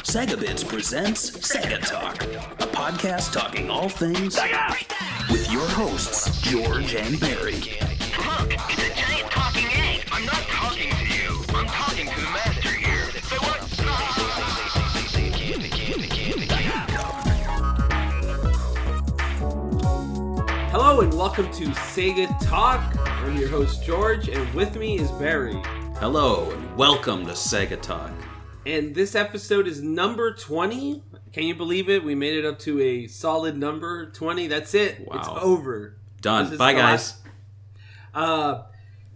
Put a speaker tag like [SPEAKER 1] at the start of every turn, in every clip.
[SPEAKER 1] Sega Bits presents Sega Talk, a podcast talking all things Sega, with your hosts, George and Barry.
[SPEAKER 2] Look, it's a giant talking egg. I'm not talking to you. I'm talking to the master here. So what?
[SPEAKER 3] Hello and welcome to Sega Talk. I'm your host, George, and with me is Barry.
[SPEAKER 4] Hello and welcome to Sega Talk.
[SPEAKER 3] And this episode is number 20. Can you believe it? We made it up to a solid number 20. That's it.
[SPEAKER 4] Wow.
[SPEAKER 3] It's over.
[SPEAKER 4] Done. Bye, guys.
[SPEAKER 3] We're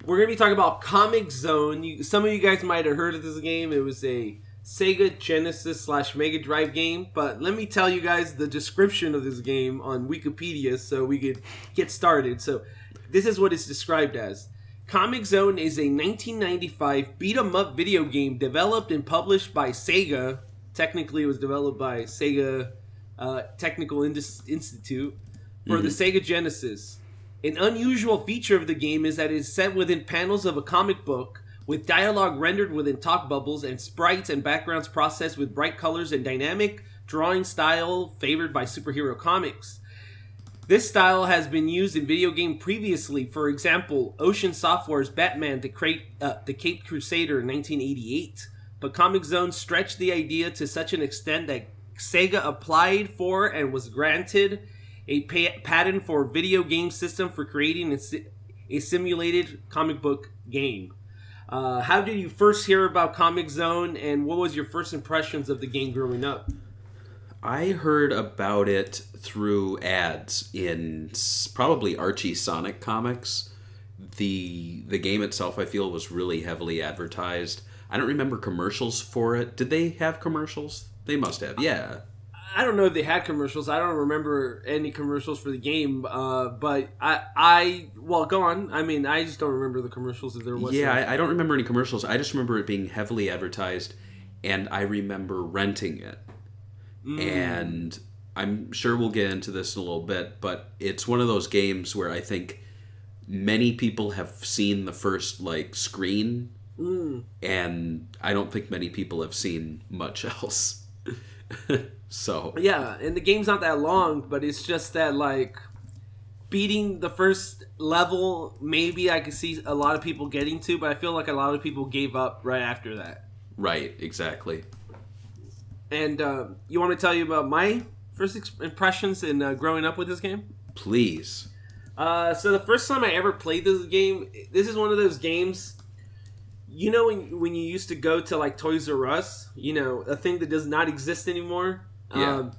[SPEAKER 3] going to be talking about Comix Zone. Some of you guys might have heard of this game. It was a Sega Genesis / Mega Drive game. But let me tell you guys the description of this game on Wikipedia so we could get started. So this is what it's described as. Comix Zone is a 1995 beat-em-up video game developed and published by Sega. Technically, it was developed by Sega Technical Institute for the Sega Genesis. An unusual feature of the game is that it is set within panels of a comic book, with dialogue rendered within talk bubbles and sprites and backgrounds processed with bright colors and dynamic drawing style favored by superhero comics. This style has been used in video game previously. For example, Ocean Software's Batman the Caped Crusader in 1988. But Comix Zone stretched the idea to such an extent that Sega applied for and was granted a patent for video game system for creating a simulated comic book game. How did you first hear about Comix Zone, and what was your first impressions of the game growing up?
[SPEAKER 4] I heard about it through ads in probably Archie Sonic comics. The game itself, I feel, was really heavily advertised. I don't remember commercials for it. Did they have commercials? They must have, yeah.
[SPEAKER 3] I don't know if they had commercials. I don't remember any commercials for the game, but well, go on. I mean, I just don't remember the commercials if there was.
[SPEAKER 4] Yeah, I don't remember any commercials. I just remember it being heavily advertised, and I remember renting it. And I'm sure we'll get into this in a little bit, but it's one of those games where I think many people have seen the first screen, and I don't think many people have seen much else. So
[SPEAKER 3] yeah, and the game's not that long, but it's just that beating the first level, maybe I could see a lot of people getting to, but I feel like a lot of people gave up right after that.
[SPEAKER 4] Right, exactly.
[SPEAKER 3] And you want me to tell you about my first impressions in growing up with this game?
[SPEAKER 4] Please.
[SPEAKER 3] So the first time I ever played this game, this is one of those games, you know, when you used to go to Toys R Us, you know, a thing that does not exist anymore.
[SPEAKER 4] Yeah.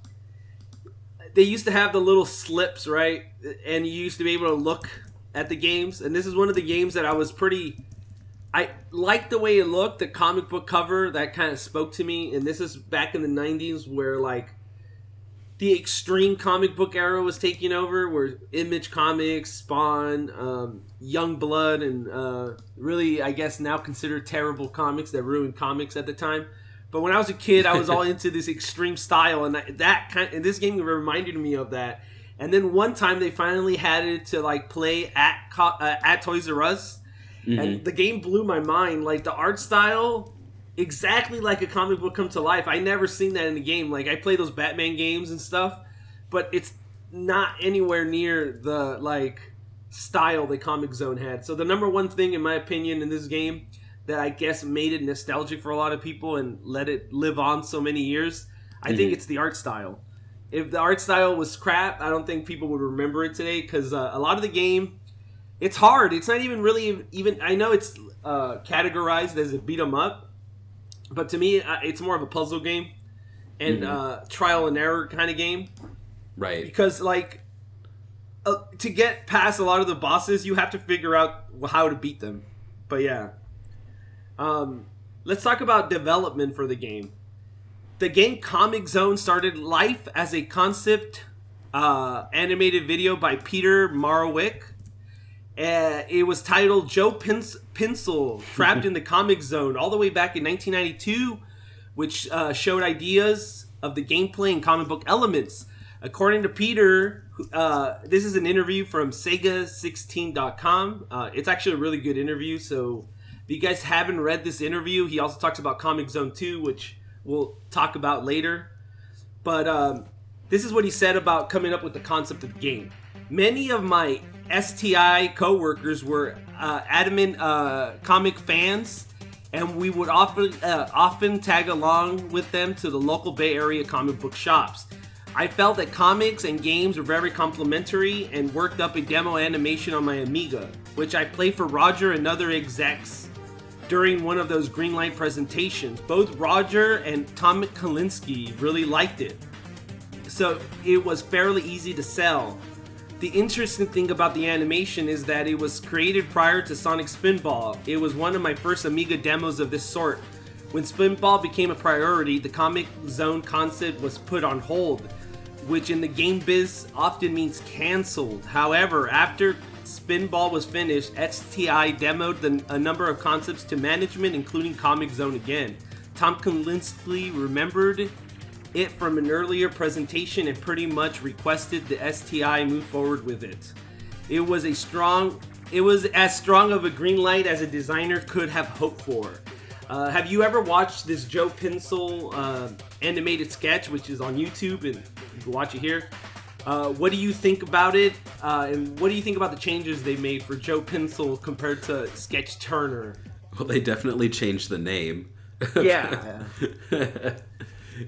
[SPEAKER 3] They used to have the little slips, right? And you used to be able to look at the games. And this is one of the games that I liked the way it looked, the comic book cover, that kind of spoke to me. And this is back in the 90s where, the extreme comic book era was taking over, where Image Comics, Spawn, Youngblood, and really, I guess, now considered terrible comics that ruined comics at the time. But when I was a kid, I was all into this extreme style, and and this game reminded me of that. And then one time, they finally had it to, play at Toys R Us. Mm-hmm. And the game blew my mind. The art style, exactly like a comic book come to life. I never seen that in a game. I play those Batman games and stuff, but it's not anywhere near the style that Comix Zone had. So the number one thing, in my opinion, in this game that I guess made it nostalgic for a lot of people and let it live on so many years, I think it's the art style. If the art style was crap, I don't think people would remember it today, because a lot of the game, it's hard. It's not even really even. I know it's categorized as a beat 'em up, but to me, it's more of a puzzle game and trial and error kind of game.
[SPEAKER 4] Right.
[SPEAKER 3] Because to get past a lot of the bosses, you have to figure out how to beat them. But yeah, let's talk about development for the game. The game Comix Zone started life as a concept animated video by Peter Marwick. It was titled Joe Pencil Trapped in the Comix Zone all the way back in 1992, which showed ideas of the gameplay and comic book elements. According to Peter, this is an interview from Sega16.com. It's actually a really good interview, so if you guys haven't read this interview, he also talks about Comix Zone 2, which we'll talk about later. But this is what he said about coming up with the concept of the game. Many of my STI coworkers were adamant comic fans, and we would often tag along with them to the local Bay Area comic book shops. I felt that comics and games were very complementary and worked up a demo animation on my Amiga, which I played for Roger and other execs during one of those Greenlight presentations. Both Roger and Tom Kalinske really liked it, so it was fairly easy to sell. The interesting thing about the animation is that it was created prior to Sonic Spinball. It was one of my first Amiga demos of this sort. When Spinball became a priority, the Comic Zone concept was put on hold, which in the game biz often means cancelled. However, after Spinball was finished, STI demoed a number of concepts to management, including Comic Zone again. Tom Kalinske remembered it from an earlier presentation and pretty much requested the STI move forward with it. It was as strong of a green light as a designer could have hoped for. Have you ever watched this Joe Pencil animated sketch, which is on YouTube, and you can watch it here? What do you think about it? And what do you think about the changes they made for Joe Pencil compared to Sketch Turner?
[SPEAKER 4] Well, they definitely changed the name.
[SPEAKER 3] Yeah.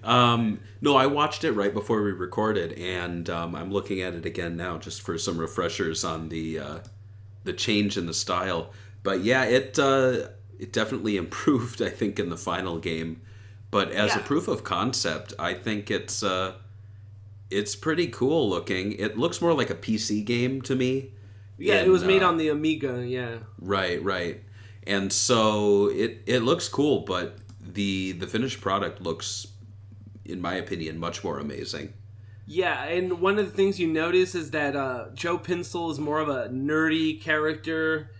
[SPEAKER 4] No, I watched it right before we recorded, and I'm looking at it again now just for some refreshers on the change in the style. But yeah, it definitely improved, I think, in the final game. But as a proof of concept, I think it's pretty cool looking. It looks more like a PC game to me.
[SPEAKER 3] Yeah, it was made on the Amiga, yeah.
[SPEAKER 4] Right. And so it looks cool, but the finished product looks, in my opinion, much more amazing.
[SPEAKER 3] Yeah, and one of the things you notice is that Joe Pencil is more of a nerdy character.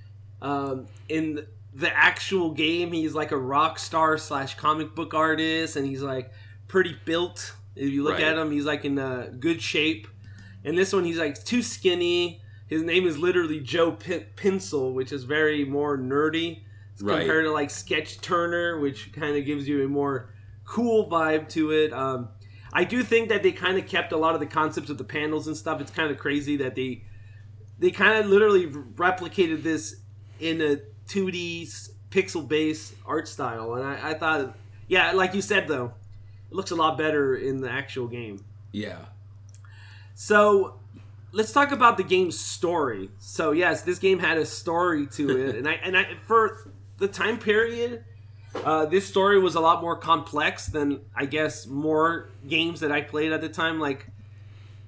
[SPEAKER 3] In the actual game, he's like a rock star / comic book artist, and he's like pretty built. If you look at him, he's like in good shape. And this one, he's like too skinny. His name is literally Joe Pencil, which is very more nerdy compared to like Sketch Turner, which kind of gives you a more cool vibe to it. I do think that they kind of kept a lot of the concepts of the panels and stuff. It's kind of crazy that they kind of literally replicated this in a 2D pixel-based art style. And I thought, yeah, like you said, though, it looks a lot better in the actual game.
[SPEAKER 4] Yeah.
[SPEAKER 3] So let's talk about the game's story. So yes, this game had a story to it, and I for the time period, this story was a lot more complex than I guess more games that I played at the time. Like,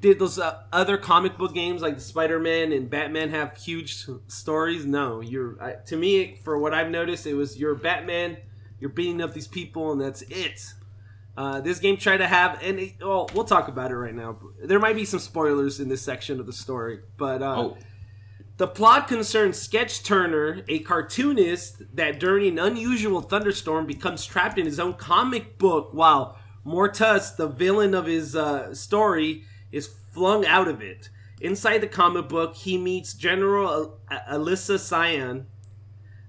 [SPEAKER 3] did those other comic book games like Spider-Man and Batman have huge stories? No, to me, for what I've noticed, it was you're Batman, you're beating up these people, and that's it. This game tried to have, we'll talk about it right now. There might be some spoilers in this section of the story, but the plot concerns Sketch Turner, a cartoonist that during an unusual thunderstorm becomes trapped in his own comic book, while Mortus, the villain of his story, is flung out of it. Inside the comic book, he meets General Alyssa Cyan.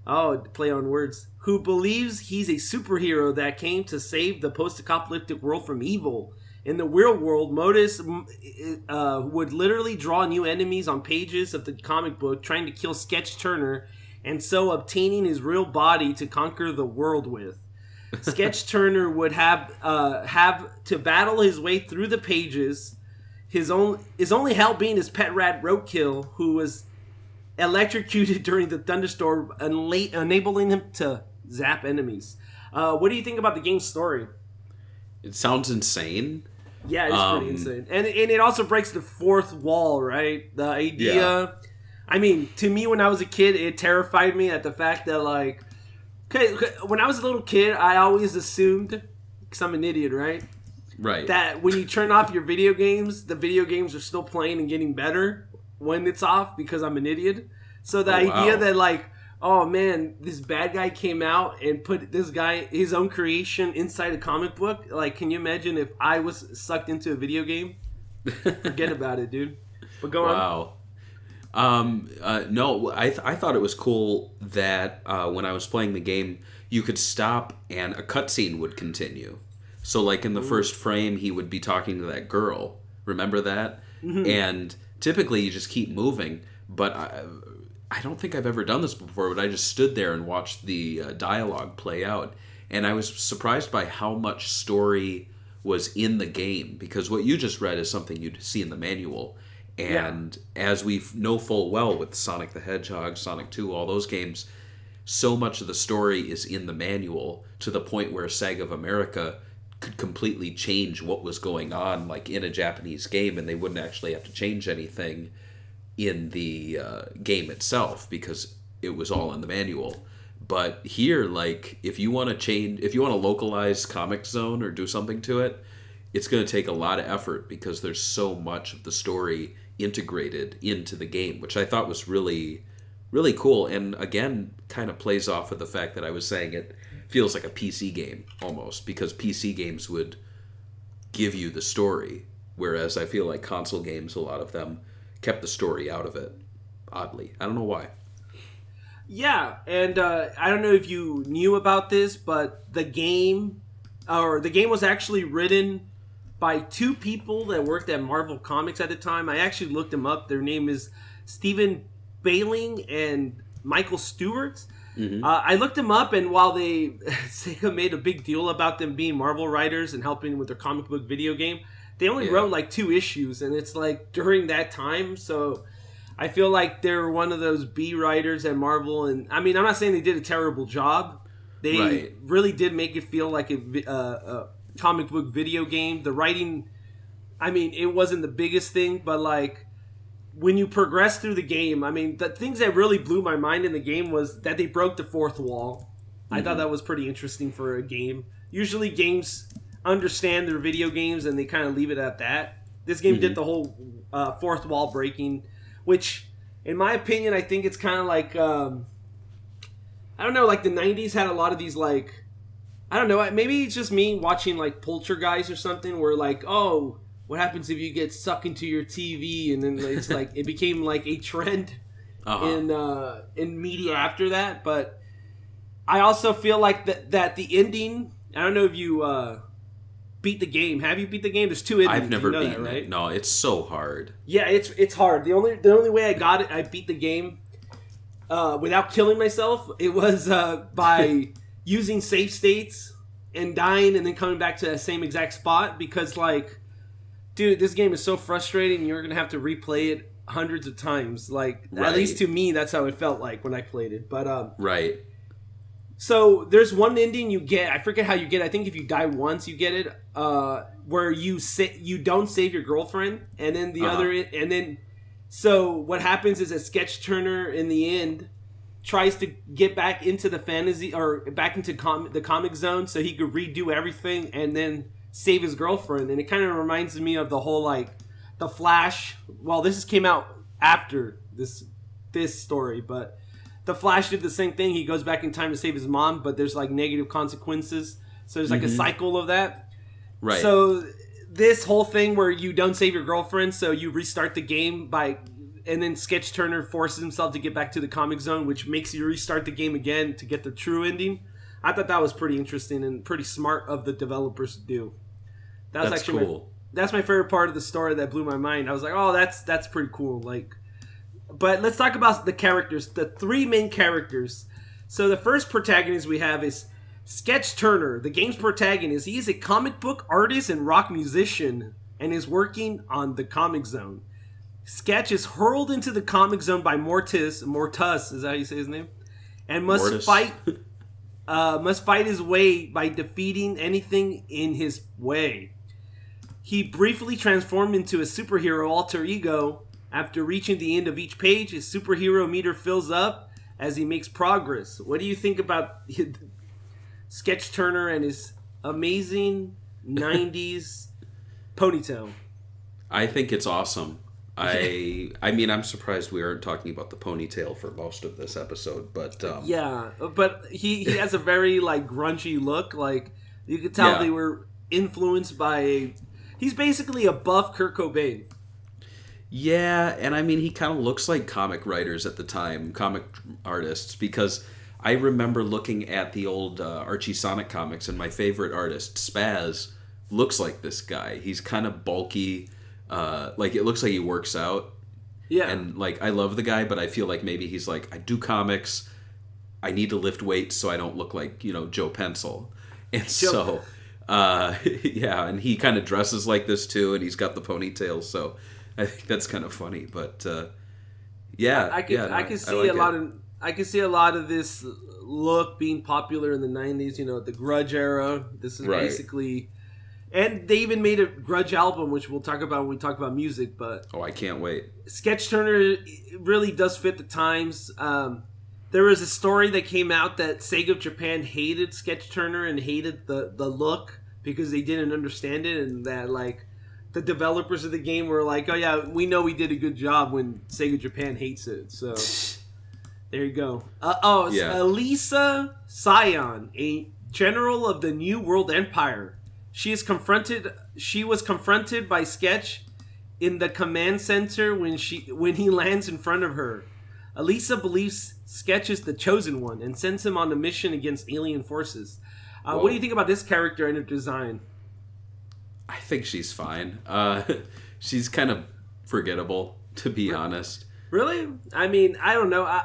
[SPEAKER 3] Oh, play on words. Who believes he's a superhero that came to save the post-apocalyptic world from evil. In the real world, Modus would literally draw new enemies on pages of the comic book, trying to kill Sketch Turner, and so obtaining his real body to conquer the world with. Sketch Turner would have to battle his way through the pages, his only help being his pet rat Roadkill, who was electrocuted during the thunderstorm, enabling him to zap enemies. What do you think about the game's story?
[SPEAKER 4] It sounds insane.
[SPEAKER 3] Yeah, it's pretty insane. And it also breaks the fourth wall, right? The idea... Yeah. I mean, to me, when I was a kid, it terrified me at the fact that, like... Okay, when I was a little kid, I always assumed, because I'm an idiot, right?
[SPEAKER 4] Right.
[SPEAKER 3] That when you turn off your video games, the video games are still playing and getting better when it's off, because I'm an idiot. So the idea that, like, oh man, this bad guy came out and put this guy, his own creation, inside a comic book. Like, can you imagine if I was sucked into a video game? Forget about it, dude. But go on.
[SPEAKER 4] No, I thought it was cool that when I was playing the game, you could stop and a cutscene would continue. So, like, in the first frame, he would be talking to that girl. Remember that? Mm-hmm. And typically, you just keep moving. But I don't think I've ever done this before, but I just stood there and watched the dialogue play out. And I was surprised by how much story was in the game. Because what you just read is something you'd see in the manual. And as we know full well with Sonic the Hedgehog, Sonic 2, all those games, so much of the story is in the manual to the point where Sega of America could completely change what was going on, like in a Japanese game, and they wouldn't actually have to change anything in the game itself because it was all in the manual. But here, like, if you want to localize Comix Zone or do something to it, it's going to take a lot of effort because there's so much of the story integrated into the game, which I thought was really, really cool. And again, kind of plays off of the fact that I was saying it feels like a PC game almost, because PC games would give you the story, whereas I feel like console games, a lot of them kept the story out of it, oddly. I don't know why.
[SPEAKER 3] Yeah, and I don't know if you knew about this, but the game was actually written by two people that worked at Marvel Comics at the time. I actually looked them up. Their name is Stephen Bailing and Michael Stewart. Mm-hmm. I looked them up, and while Sega made a big deal about them being Marvel writers and helping with their comic book video game, they only wrote like 2 issues, and it's like during that time. So I feel like they're one of those B writers at Marvel, and I mean, I'm not saying they did a terrible job. They really did make it feel like a comic book video game. The writing, I mean, it wasn't the biggest thing, but like when you progress through the game, I mean, the things that really blew my mind in the game was that they broke the fourth wall. Mm-hmm. I thought that was pretty interesting for a game. Usually games understand their video games and they kind of leave it at that. This game did the whole fourth wall breaking, which in my opinion, I think it's kind of like, I don't know, like the 90s had a lot of these like, I don't know, maybe it's just me watching like Poltergeist or something where like, oh, what happens if you get sucked into your TV? And then it's like, it became like a trend in media after that. But I also feel like that the ending, I don't know if you beat the game. Have you beat the game? There's 2 endings.
[SPEAKER 4] I've never beaten it. No, it's so hard. Yeah,
[SPEAKER 3] it's hard. The only way I beat the game without killing myself, it was by using save states and dying and then coming back to that same exact spot, because like, dude, this game is so frustrating. You're gonna have to replay it hundreds of times. Like, at least to me, that's how it felt like when I played it. But so there's one ending you get. I forget how you get it. I think if you die once, you get it. Where you don't save your girlfriend, and then the other, and then so what happens is a Sketch Turner in the end tries to get back into the fantasy or back into the Comix Zone so he could redo everything and then save his girlfriend. And it kind of reminds me of the whole like the Flash. Well, this came out after this story, but the Flash did the same thing. He goes back in time to save his mom, but there's like negative consequences. So there's like a cycle of that. Right. So this whole thing where you don't save your girlfriend, so you restart the game and then Sketch Turner forces himself to get back to the Comix Zone, which makes you restart the game again to get the true ending. I thought that was pretty interesting and pretty smart of the developers to do. That's actually cool. That's my favorite part of the story that blew my mind. I was like, oh, that's pretty cool. Like, but let's talk about the characters, the 3 main characters. So the first protagonist we have is Sketch Turner, the game's protagonist. He is a comic book artist and rock musician and is working on the Comix Zone. Sketch is hurled into the Comix Zone by Mortis is that how you say his name? And must fight his way by defeating anything in his way. He briefly transformed into a superhero alter ego. After reaching the end of each page, his superhero meter fills up as he makes progress. What do you think about Sketch Turner and his amazing 90s ponytail?
[SPEAKER 4] I think it's awesome. I mean, I'm surprised we aren't talking about the ponytail for most of this episode, but
[SPEAKER 3] yeah, but he has a very like grungy look. Like you could tell they were influenced by. He's basically a buff Kurt Cobain.
[SPEAKER 4] Yeah, and I mean, he kind of looks like comic writers at the time, comic artists, because I remember looking at the old Archie Sonic comics, and my favorite artist, Spaz, looks like this guy. He's kind of bulky. Like, it looks like he works out.
[SPEAKER 3] Yeah.
[SPEAKER 4] And, like, I love the guy, but I feel like maybe he's like, I do comics. I need to lift weights so I don't look like, Joe Pencil. And so, yeah, and he kind of dresses like this, too, and he's got the ponytail, so I think that's kind of funny. But, yeah.
[SPEAKER 3] I can see I can see a lot of this look being popular in the 90s, the Grudge era. This is basically... And they even made a Grudge album, which we'll talk about when we talk about music. But
[SPEAKER 4] oh, I can't wait.
[SPEAKER 3] Sketch Turner really does fit the times. There was a story that came out that Sega of Japan hated Sketch Turner and hated the look because they didn't understand it, and that like the developers of the game were like, "Oh yeah, we know we did a good job," when Sega Japan hates it. So there you go. Elisa Sion, a general of the New World Empire. She was confronted by Sketch in the command center when he lands in front of her. Elisa believes Sketch is the chosen one and sends him on a mission against alien forces. What do you think about this character and her design?
[SPEAKER 4] I think she's fine. She's kind of forgettable, to be honest.
[SPEAKER 3] Really? I mean, I don't know.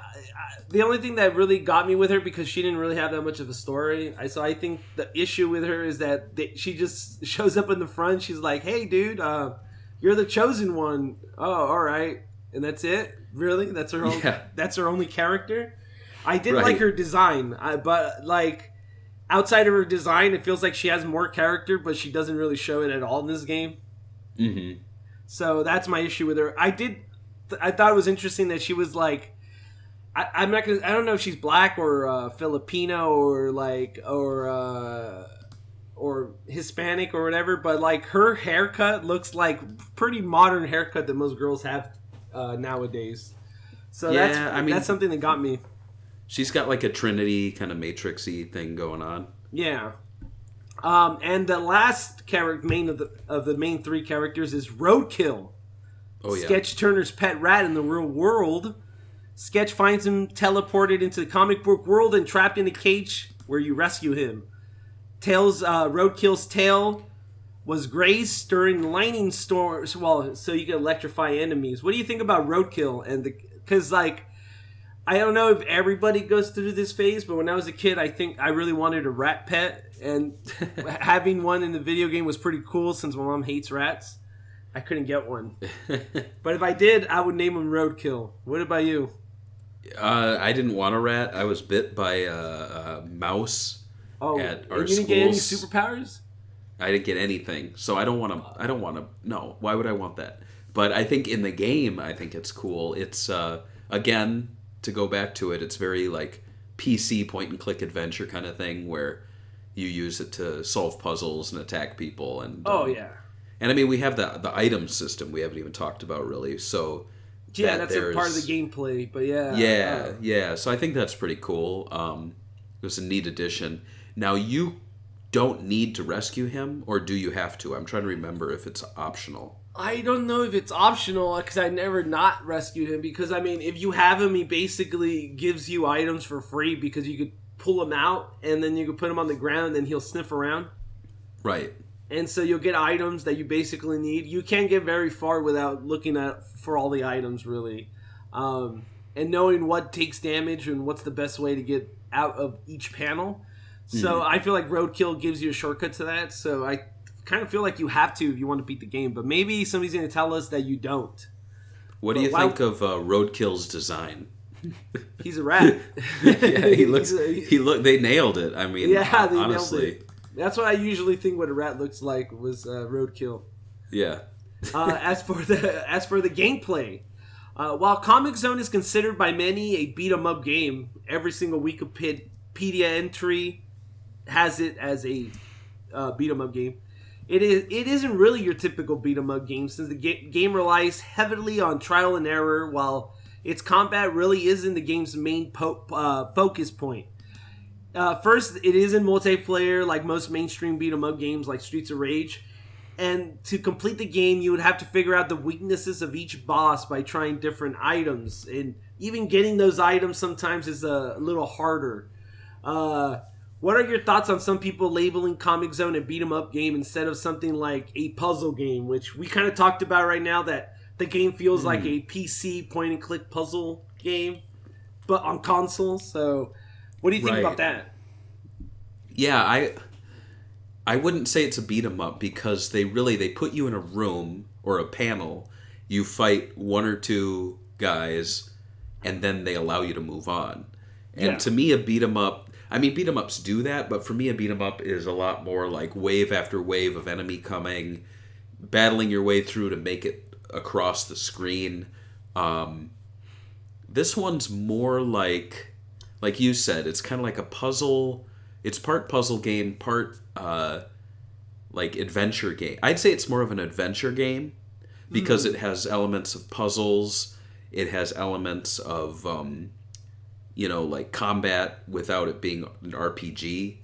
[SPEAKER 3] The only thing that really got me with her, because she didn't really have that much of a story. So I think the issue with her is that she just shows up in the front. She's like, "Hey, dude, you're the chosen one." Oh, all right, and that's it. Really? That's her. That's her only character. I did like her design, but like outside of her design, it feels like she has more character, but she doesn't really show it at all in this game.
[SPEAKER 4] Mm-hmm.
[SPEAKER 3] So that's my issue with her. I thought it was interesting that she was like, I don't know if she's black or Filipino or Hispanic or whatever, but like her haircut looks like pretty modern haircut that most girls have nowadays. So that's something that got me.
[SPEAKER 4] She's got like a Trinity kind of Matrix-y thing going on.
[SPEAKER 3] Yeah. And the last character of the main three characters is Roadkill.
[SPEAKER 4] Oh, yeah.
[SPEAKER 3] Sketch Turner's pet rat in the real world. Sketch finds him teleported into the comic book world and trapped in a cage where you rescue him. Roadkill's tail was grazed during lightning storms, so you can electrify enemies. What do you think about Roadkill? Because like, I don't know if everybody goes through this phase, but when I was a kid, I think I really wanted a rat pet, and having one in the video game was pretty cool since my mom hates rats. I couldn't get one. But if I did, I would name him Roadkill. What about you?
[SPEAKER 4] I didn't want a rat. I was bit by a mouse at our
[SPEAKER 3] and you didn't get any superpowers?
[SPEAKER 4] I didn't get anything. So I don't want to. No, why would I want that? But I think in the game, I think it's cool. It's, again, to go back to it, it's very like PC point-and-click adventure kind of thing where you use it to solve puzzles and attack people. And And I mean, we have the item system we haven't even talked about really. So
[SPEAKER 3] yeah, that's a part of the gameplay. But
[SPEAKER 4] yeah. So I think that's pretty cool. It was a neat addition. Now you don't need to rescue him, or do you have to? I'm trying to remember if it's optional.
[SPEAKER 3] I don't know if it's optional because I never not rescued him. Because I mean, if you have him, he basically gives you items for free because you could pull him out and then you could put him on the ground and he'll sniff around.
[SPEAKER 4] Right.
[SPEAKER 3] And so you'll get items that you basically need. You can't get very far without looking for all the items, really. And knowing what takes damage and what's the best way to get out of each panel. So I feel like Roadkill gives you a shortcut to that. So I kind of feel like you have to if you want to beat the game. But maybe somebody's going to tell us that you don't.
[SPEAKER 4] What do you think of Roadkill's design?
[SPEAKER 3] He's a rat.
[SPEAKER 4] Yeah, they nailed it. I mean, honestly.
[SPEAKER 3] Nailed it. That's what I usually think what a rat looks like was Roadkill.
[SPEAKER 4] Yeah.
[SPEAKER 3] As for the gameplay, while Comix Zone is considered by many a beat 'em up game, every single Wikipedia entry has it as a beat 'em up game. It isn't really your typical beat 'em up game since the game relies heavily on trial and error, while its combat really isn't the game's main focus point. First, it is in multiplayer like most mainstream beat 'em up games like Streets of Rage. And to complete the game, you would have to figure out the weaknesses of each boss by trying different items. And even getting those items sometimes is a little harder. What are your thoughts on some people labeling Comix Zone a beat 'em up game instead of something like a puzzle game, which we kind of talked about right now, that the game feels like a PC point and click puzzle game, but on console. So, what do you think about that?
[SPEAKER 4] Yeah, I wouldn't say it's a beat 'em up because they put you in a room or a panel, you fight one or two guys, and then they allow you to move on. And to me, a beat 'em up, I mean, beat 'em ups do that, but for me, a beat 'em up is a lot more like wave after wave of enemy coming, battling your way through to make it across the screen. This one's more like you said, it's kind of like a puzzle. It's part puzzle game, part like adventure game. I'd say it's more of an adventure game because it has elements of puzzles. It has elements of like combat without it being an RPG.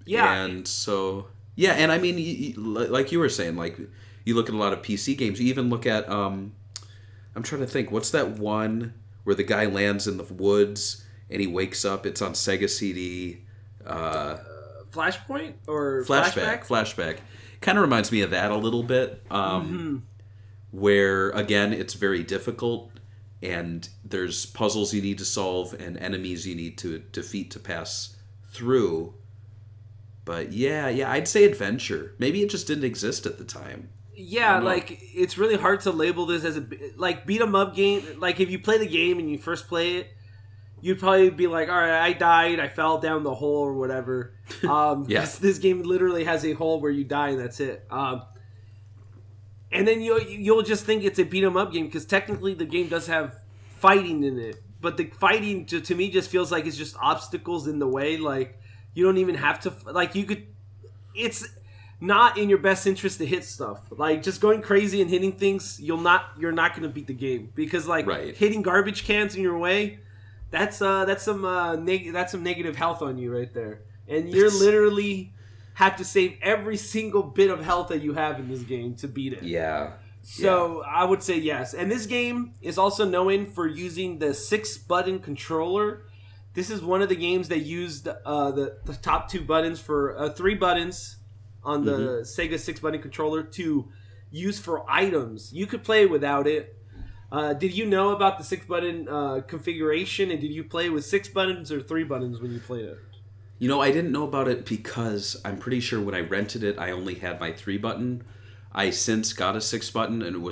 [SPEAKER 3] Yeah.
[SPEAKER 4] And so, yeah, and I mean, like you were saying, like you look at a lot of PC games. You even look at, I'm trying to think, what's that one where the guy lands in the woods and he wakes up? It's on Sega CD.
[SPEAKER 3] Flashpoint or
[SPEAKER 4] Flashback. Kind of reminds me of that a little bit. Where, again, it's very difficult. And there's puzzles you need to solve and enemies you need to defeat to pass through. But yeah, I'd say adventure. Maybe it just didn't exist at the time.
[SPEAKER 3] Yeah, like it's really hard to label this as a beat 'em up game. Like if you play the game and you first play it, you'd probably be like, all right, I died, I fell down the hole or whatever. This game literally has a hole where you die and that's it. And then you'll just think it's a beat 'em up game because technically the game does have fighting in it, but the fighting to me just feels like it's just obstacles in the way. Like you don't even have to it's not in your best interest to hit stuff. Like just going crazy and hitting things, you're not going to beat the game because hitting garbage cans in your way, that's some negative health on you right there, and you're literally have to save every single bit of health that you have in this game to beat it.
[SPEAKER 4] Yeah.
[SPEAKER 3] So I would say yes. And this game is also known for using the 6-button controller. This is one of the games that used the top 2 buttons for 3 buttons on the Sega 6-button controller to use for items. You could play without it. Did you know about the 6-button configuration, and did you play with 6 buttons or 3 buttons when you played it?
[SPEAKER 4] I didn't know about it because I'm pretty sure when I rented it, I only had my 3-button. I since got a 6-button, and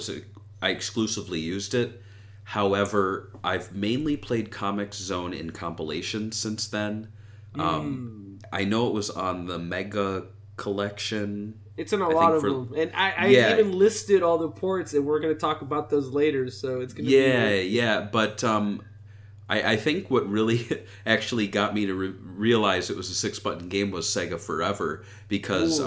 [SPEAKER 4] I exclusively used it. However, I've mainly played Comix Zone in compilation since then. I know it was on the Mega Collection.
[SPEAKER 3] It's in a lot of them. And I even listed all the ports, and we're going to talk about those later, so it's going to be...
[SPEAKER 4] Yeah, but... I think what really actually got me to realize it was a 6-button game was Sega Forever, because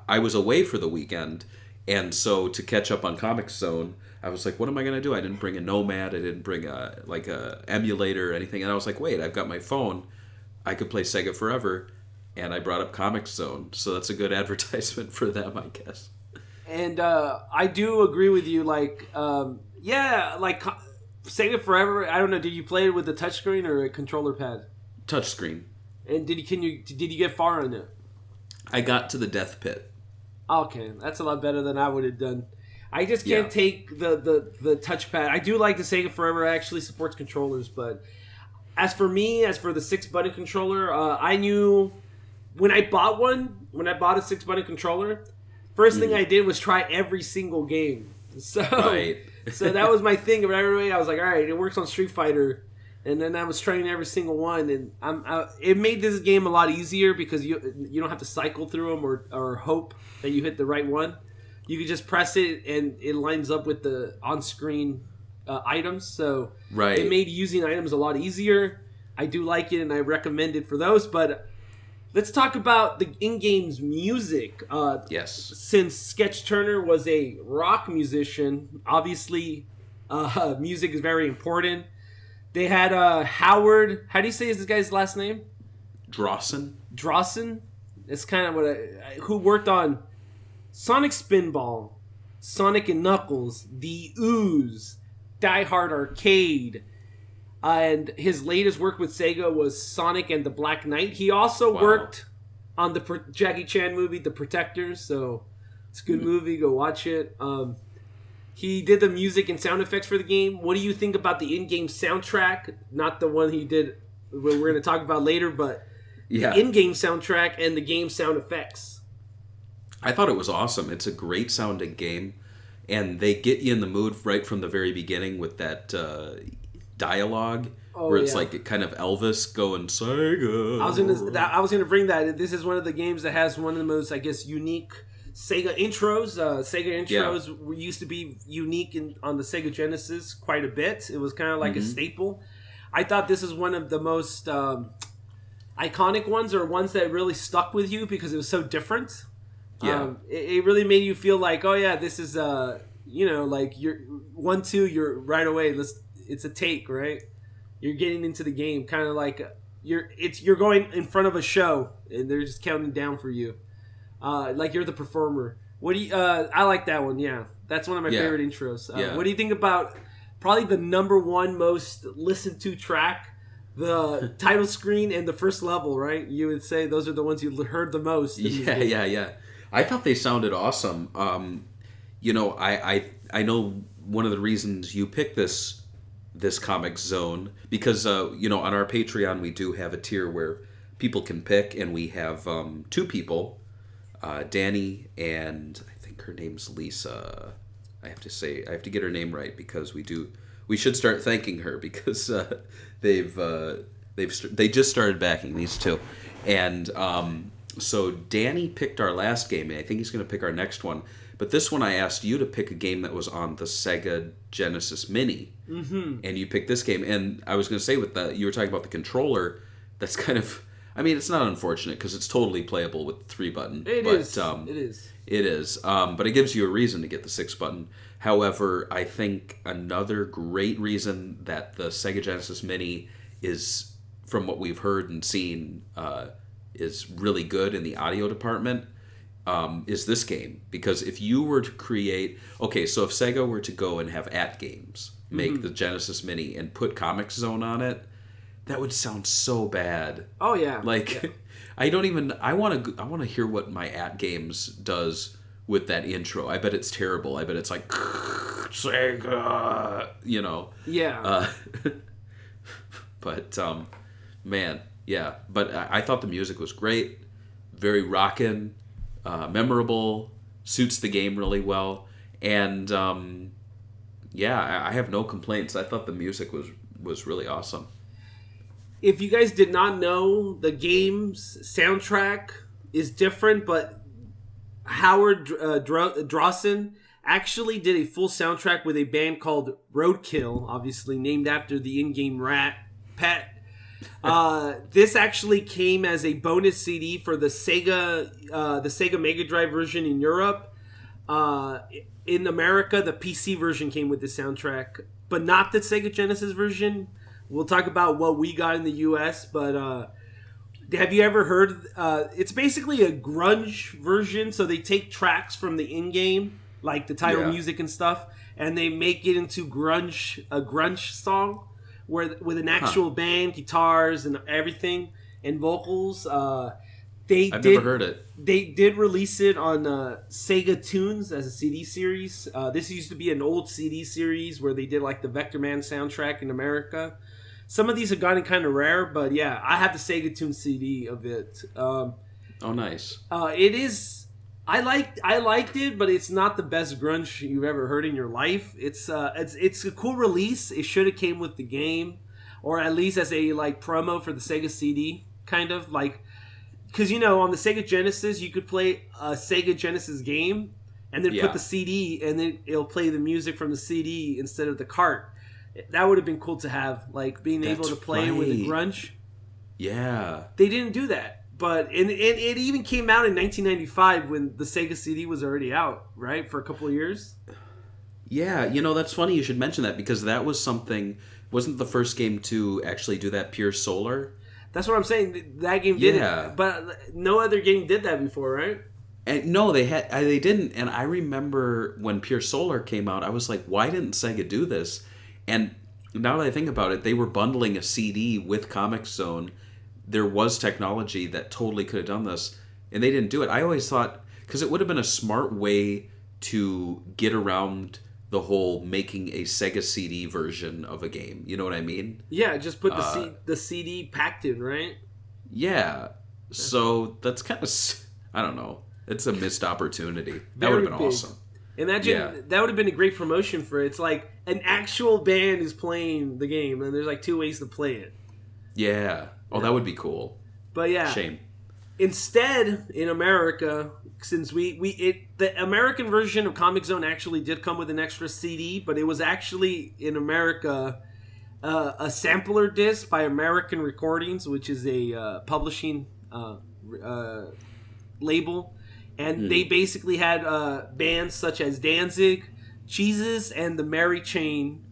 [SPEAKER 4] I was away for the weekend, and so to catch up on Comix Zone, I was like, what am I going to do? I didn't bring a Nomad, I didn't bring a emulator or anything, and I was like, wait, I've got my phone, I could play Sega Forever, and I brought up Comix Zone, so that's a good advertisement for them, I guess.
[SPEAKER 3] And I do agree with you, Sega Forever, I don't know, did you play it with a touchscreen or a controller pad?
[SPEAKER 4] Touchscreen. And
[SPEAKER 3] did you get far on it?
[SPEAKER 4] I got to the death pit.
[SPEAKER 3] Okay, that's a lot better than I would have done. I just can't take the touchpad. I do like the Sega Forever actually supports controllers, but as for the 6-button controller, I knew when I bought a 6-button controller, first thing I did was try every single game. So that was my thing. Right away, I was like, all right, it works on Street Fighter. And then I was trying every single one. And it made this game a lot easier because you don't have to cycle through them or hope that you hit the right one. You can just press it and it lines up with the on-screen items. So it made using items a lot easier. I do like it and I recommend it for those. But let's talk about the in-game's music.
[SPEAKER 4] Yes.
[SPEAKER 3] Since Sketch Turner was a rock musician, obviously music is very important. They had Howard. How do you say this guy's last name? Drawson. It's kind of who worked on Sonic Spinball, Sonic and Knuckles, The Ooze, Die Hard Arcade, And his latest work with Sega was Sonic and the Black Knight. He also worked on the Jackie Chan movie, The Protectors. So it's a good movie. Go watch it. He did the music and sound effects for the game. What do you think about the in-game soundtrack? Not the one he did, we're going to talk about later, but the in-game soundtrack and the game sound effects.
[SPEAKER 4] I thought it was awesome. It's a great sounding game, and they get you in the mood right from the very beginning with that dialogue, where it's like kind of Elvis going Sega.
[SPEAKER 3] I was gonna bring that. This is one of the games that has one of the most, I guess, unique Sega intros. Sega intros used to be unique on the Sega Genesis quite a bit. It was kind of like a staple. I thought this is one of the most iconic ones, or ones that really stuck with you because it was so different. It really made you feel like, oh yeah, this is like you're 1-2, you're right away. It's a take, right? You're getting into the game, kind of like you're going in front of a show and they're just counting down for you, like you're the performer. What do you? I like that one. Yeah, that's one of my favorite intros. What do you think about probably the number one most listened to track? The title screen and the first level, right? You would say those are the ones you heard the most.
[SPEAKER 4] Yeah. I thought they sounded awesome. I know one of the reasons you picked this Comix Zone, because on our Patreon we do have a tier where people can pick, and we have two people, Danny and I think her name's Lisa. I have to get her name right because we should start thanking her because they just started backing these two, and so Danny picked our last game, and I think he's going to pick our next one. But this one, I asked you to pick a game that was on the Sega Genesis Mini, and you picked this game. And I was going to say, you were talking about the controller. That's kind of, it's not unfortunate because it's totally playable with the 3-button. It is. But it gives you a reason to get the 6-button. However, I think another great reason that the Sega Genesis Mini is, from what we've heard and seen, is really good in the audio department, is this game. Because if you were to create... Okay, so if Sega were to go and have AtGames make the Genesis Mini and put Comix Zone on it, that would sound so bad.
[SPEAKER 3] Oh, yeah.
[SPEAKER 4] I want to hear what my AtGames does with that intro. I bet it's terrible. I bet it's like... Sega!
[SPEAKER 3] Yeah.
[SPEAKER 4] But, man... Yeah, but I thought the music was great, very rockin', memorable, suits the game really well, and I have no complaints. I thought the music was really awesome.
[SPEAKER 3] If you guys did not know, the game's soundtrack is different, but Howard Drawson actually did a full soundtrack with a band called Roadkill, obviously named after the in-game pet. This actually came as a bonus CD for the Sega Mega Drive version in Europe. In America, the PC version came with the soundtrack, but not the Sega Genesis version. We'll talk about what we got in the US, but have you ever heard... it's basically a grunge version, so they take tracks from the in-game, like the title music and stuff, and they make it into a grunge song. With an actual band, guitars and everything, and vocals. I've
[SPEAKER 4] never heard it.
[SPEAKER 3] They did release it on Sega Tunes as a CD series. This used to be an old CD series where they did like the Vector Man soundtrack in America. Some of these have gotten kind of rare, but yeah, I have the Sega Tunes CD of it.
[SPEAKER 4] Oh, nice.
[SPEAKER 3] It is... I liked it, but it's not the best grunge you've ever heard in your life. It's a cool release. It should have came with the game, or at least as a promo for the Sega CD, kind of because on the Sega Genesis you could play a Sega Genesis game and then put the CD, and then it'll play the music from the CD instead of the cart. That would have been cool to have, being able to play with the grunge.
[SPEAKER 4] Yeah,
[SPEAKER 3] they didn't do that. But it even came out in 1995 when the Sega CD was already out, right? For a couple of years.
[SPEAKER 4] Yeah, that's funny you should mention that, because that was something... Wasn't the first game to actually do that, Pure Solar?
[SPEAKER 3] That's what I'm saying. That game did it. But no other game did that before, right?
[SPEAKER 4] And no, they didn't. And I remember when Pure Solar came out, I was like, why didn't Sega do this? And now that I think about it, they were bundling a CD with Comix Zone. There was technology that totally could have done this, and they didn't do it. I always thought, because it would have been a smart way to get around the whole making a Sega CD version of a game. You know what I mean?
[SPEAKER 3] Yeah, just put the CD packed in, right?
[SPEAKER 4] Yeah. So that's kind of, I don't know. It's a missed opportunity. That would have been awesome.
[SPEAKER 3] Imagine that would have been a great promotion for it. It's like an actual band is playing the game, and there's like 2 ways to play it.
[SPEAKER 4] Yeah. Oh, that would be cool.
[SPEAKER 3] But yeah.
[SPEAKER 4] Shame.
[SPEAKER 3] Instead, in America, since the American version of Comix Zone actually did come with an extra CD, but it was actually in America a sampler disc by American Recordings, which is a publishing label, and they basically had bands such as Danzig, Cheeses, and the Mary Chain,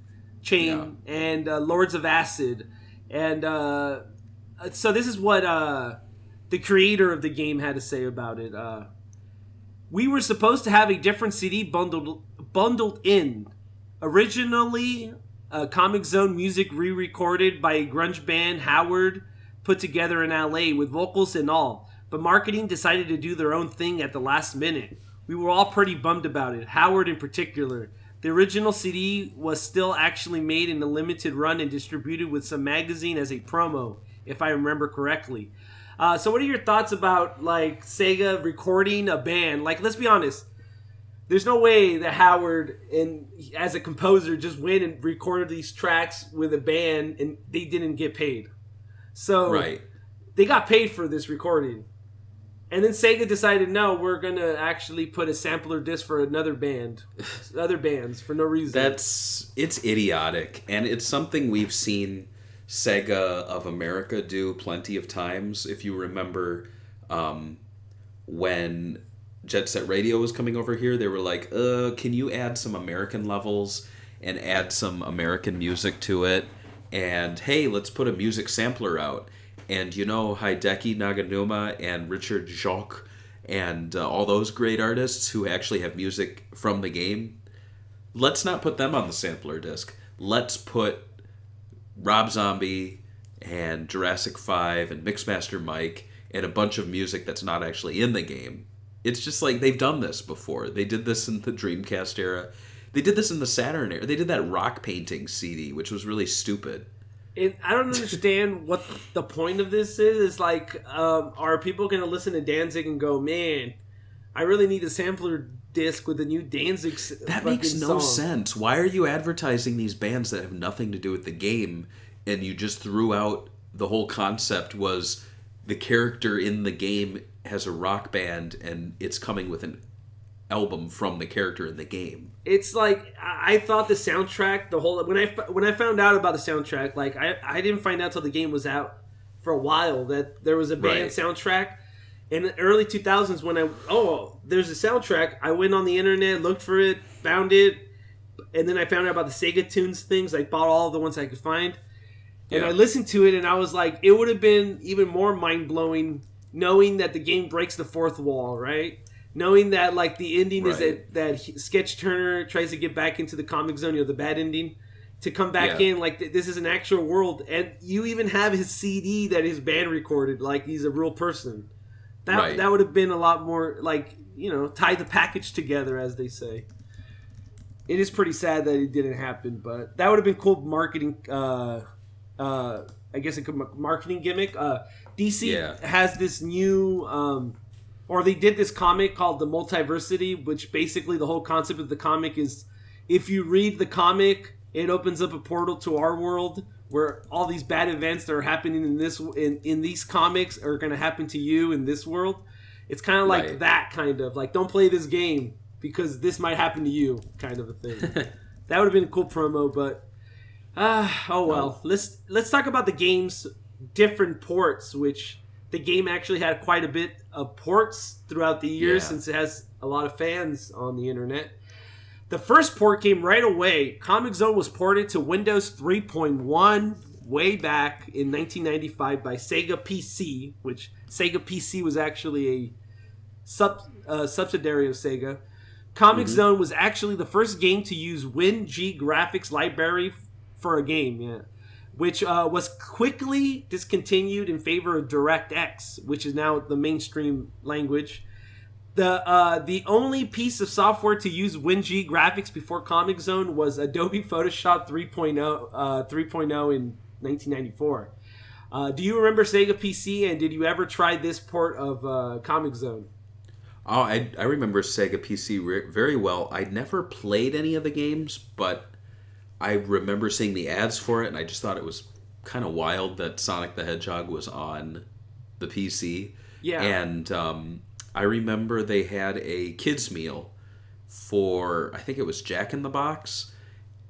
[SPEAKER 3] and Lords of Acid, and so this is what the creator of the game had to say about it. We were supposed to have a different CD bundled in. Originally, Comix Zone music re-recorded by a grunge band Howard put together in LA with vocals and all. But marketing decided to do their own thing at the last minute. We were all pretty bummed about it, Howard in particular. The original CD was still actually made in a limited run and distributed with some magazine as a promo, if I remember correctly. So what are your thoughts about, like, Sega recording a band? Like, let's be honest. There's no way that Howard, as a composer, just went and recorded these tracks with a band and they didn't get paid. So they got paid for this recording. And then Sega decided, no, we're going to actually put a sampler disc for another band. Other bands, for no reason.
[SPEAKER 4] It's idiotic. And it's something we've seen Sega of America do plenty of times. If you remember when Jet Set Radio was coming over here, they were like, can you add some American levels and add some American music to it? And hey, let's put a music sampler out. And you know, Hideki Naganuma and Richard Jacques and all those great artists who actually have music from the game, let's not put them on the sampler disc. Let's put Rob Zombie and Jurassic 5 and Mixmaster Mike and a bunch of music that's not actually in the game. It's just like, they've done this before. They did this in the Dreamcast era. They did this in the Saturn era. They did that rock painting CD, which was really stupid.
[SPEAKER 3] And I don't understand what the point of this is. It's like, are people going to listen to Danzig and go, man, I really need a sampler disc with the new Danzig
[SPEAKER 4] That makes no sense. Why are you advertising these bands that have nothing to do with the game, and you just threw out the whole concept was the character in the game has a rock band and it's coming with an album from the character in the game?
[SPEAKER 3] It's like, I thought the soundtrack, when I found out about the soundtrack, like I didn't find out till the game was out for a while that there was a band soundtrack. In the early 2000s, when there's a soundtrack, I went on the internet, looked for it, found it, and then I found out about the Sega Tunes things. I bought all the ones I could find, and I listened to it, and I was like, it would have been even more mind-blowing knowing that the game breaks the fourth wall, right? Knowing that, like, the ending is that Sketch Turner tries to get back into the Comix Zone, the bad ending, to come back in, like, this is an actual world, and you even have his CD that his band recorded, like he's a real person. That would have been a lot more, like, tie the package together, as they say. It is pretty sad that it didn't happen, but that would have been cool marketing, I guess a marketing gimmick. DC has this new, or they did this comic called The Multiversity, which basically the whole concept of the comic is if you read the comic, it opens up a portal to our world where all these bad events that are happening in these comics are going to happen to you in this world. It's kind of like that kind of, like, don't play this game because this might happen to you kind of a thing. That would have been a cool promo, but oh well. Let's talk about the game's different ports, which the game actually had quite a bit of ports throughout the years since it has a lot of fans on the internet. The first port came right away. Comix Zone was ported to Windows 3.1 way back in 1995 by Sega PC, which Sega PC was actually a subsidiary of Sega. Comix Zone was actually the first game to use WinG graphics library for a game, yeah. Which was quickly discontinued in favor of DirectX, which is now the mainstream language. The only piece of software to use WinG graphics before Comix Zone was Adobe Photoshop 3.0 in 1994. Do you remember Sega PC, and did you ever try this port of Comix Zone?
[SPEAKER 4] Oh, I remember Sega PC very well. I never played any of the games, but I remember seeing the ads for it, and I just thought it was kind of wild that Sonic the Hedgehog was on the PC.
[SPEAKER 3] Yeah.
[SPEAKER 4] And I remember they had a kids meal for, I think it was Jack in the Box,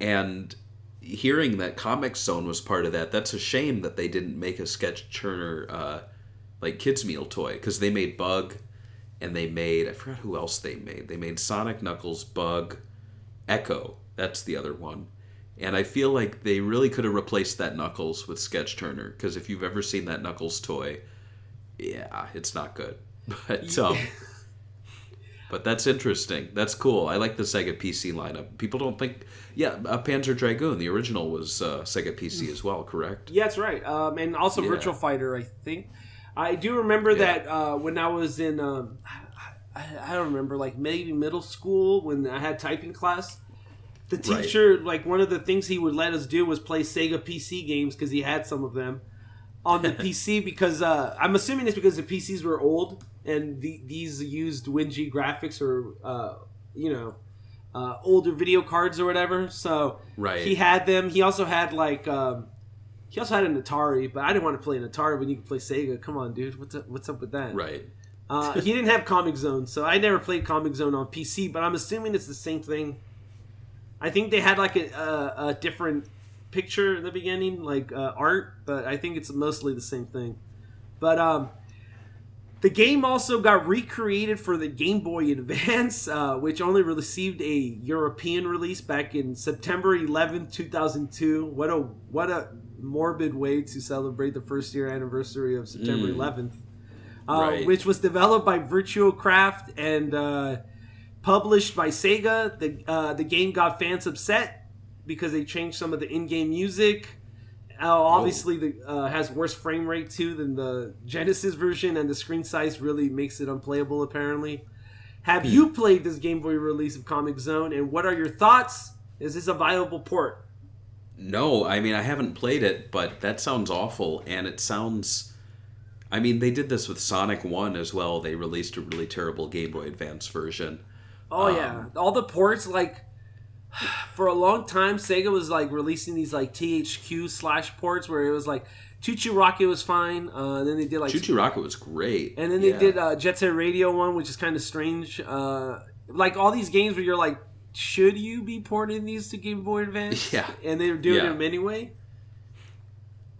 [SPEAKER 4] and hearing that Comix Zone was part of that, that's a shame that they didn't make a Sketch Turner like kids meal toy, because they made Bug, and they made, I forgot who else they made. They made Sonic, Knuckles, Bug, Echo. That's the other one. And I feel like they really could have replaced that Knuckles with Sketch Turner, because if you've ever seen that Knuckles toy, yeah, it's not good. But that's interesting. That's cool. I like the Sega PC lineup. People don't think... Yeah, Panzer Dragoon, the original, was Sega PC as well, correct?
[SPEAKER 3] Yeah, that's right. And also Virtua Fighter, I think. I do remember that when I was in... I don't remember, like maybe middle school, when I had typing class, the teacher, like one of the things he would let us do was play Sega PC games, because he had some of them on the PC, because I'm assuming it's because the PCs were old and these used WinG graphics or older video cards or whatever. So he had them. He also had like he also had an Atari, but I didn't want to play an Atari when you could play Sega. Come on, dude, what's up with that?
[SPEAKER 4] Right.
[SPEAKER 3] He didn't have Comix Zone, so I never played Comix Zone on PC. But I'm assuming it's the same thing. I think they had like a different picture in the beginning, like art, but I think it's mostly the same thing. But the game also got recreated for the Game Boy Advance, which only received a European release back in September 11th, 2002. What a morbid way to celebrate the first year anniversary of September 11th. Which was developed by Virtua Craft and published by Sega. The game got fans upset because they changed some of the in-game music. Obviously, has worse frame rate too than the Genesis version, and the screen size really makes it unplayable, apparently. Have you played this Game Boy release of Comix Zone, and what are your thoughts? Is this a viable port?
[SPEAKER 4] No, I mean, I haven't played it, but that sounds awful, and it sounds... I mean, they did this with Sonic 1 as well. They released a really terrible Game Boy Advance version.
[SPEAKER 3] Oh, yeah. All the ports, like... For a long time, Sega was like releasing these like THQ / ports where it was like Choo Choo Rocket was fine. Then they did like
[SPEAKER 4] Choo Choo Rocket was great,
[SPEAKER 3] and then they did Jet Set Radio one, which is kind of strange. Like all these games where you're like, should you be porting these to Game Boy Advance?
[SPEAKER 4] Yeah,
[SPEAKER 3] and they were doing them anyway.